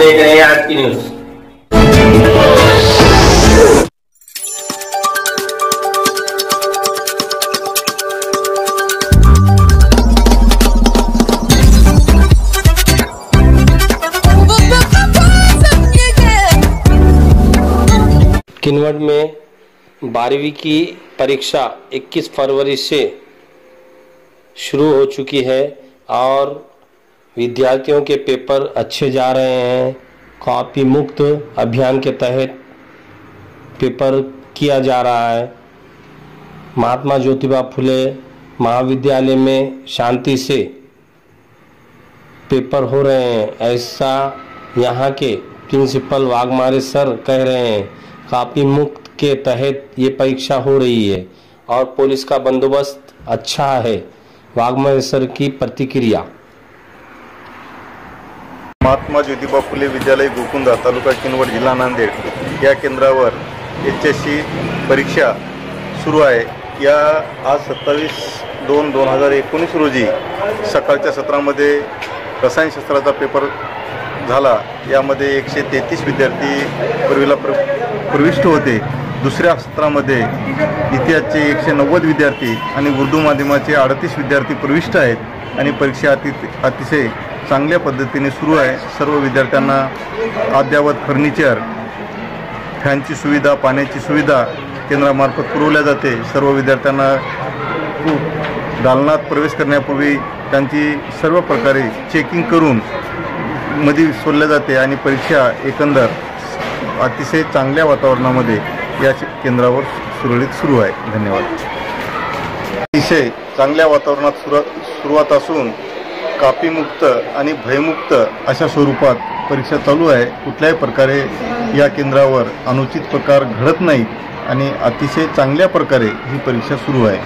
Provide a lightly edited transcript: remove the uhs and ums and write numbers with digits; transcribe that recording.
देख रहे हैं आज की न्यूज। किनवट में 12वीं की परीक्षा 21 फरवरी से शुरू हो चुकी है और विद्यार्थियों के पेपर अच्छे जा रहे हैं। कॉपी मुक्त अभियान के तहत पेपर किया जा रहा है। महात्मा ज्योतिबा फुले महाविद्यालय में शांति से पेपर हो रहे हैं, ऐसा यहाँ के प्रिंसिपल वाघमारे सर कह रहे हैं। कॉपी मुक्त के तहत ये परीक्षा हो रही है और पुलिस का बंदोबस्त अच्छा है। वाघमारे सर की प्रतिक्रिया। महात्मा ज्योतिबा फुले विद्यालय गोकुंदा तालुका किनवट जिल्हा नांदेड या केंद्रावर HSC परीक्षा सुरू आहे। या आज 27/2/2019 रोजी सकाळच्या सत्रामध्ये रसायनशास्त्राचा पेपर झाला। यामध्ये 133 विद्यार्थी पूर्वीला प्रविष्ट होते। दुसऱ्या सत्रामध्ये इतिहासचे 190 विद्यार्थी आणि उर्दू माध्यमाचे 38 विद्यार्थी प्रविष्ट आहेत आणि परीक्षा अतिशय चांगल्या पद्धतीने सुरू आहे। सर्व विद्यार्थ्यांना अद्ययावत फर्निचर, फॅनची सुविधा, पाण्याची सुविधा केंद्रामार्फत पुरवल्या जाते। सर्व विद्यार्थ्यांना दालनात प्रवेश करण्यापूर्वी त्यांची सर्व प्रकारे चेकिंग करून मध्ये सोडल्या जाते आणि परीक्षा एकंदर अतिशय चांगल्या वातावरणामध्ये या केंद्रावर सुरळीत सुरू आहे। धन्यवाद। अतिशय चांगल्या वातावरणात सुरुवात असून कॉपीमुक्त आणि भयमुक्त अशा स्वरूपात परीक्षा चालू आहे। कुठल्याही प्रकारे या केंद्रावर अनुचित प्रकार घडत नाहीत आणि अतिशय चांगल्या प्रकारे ही परीक्षा सुरू आहे।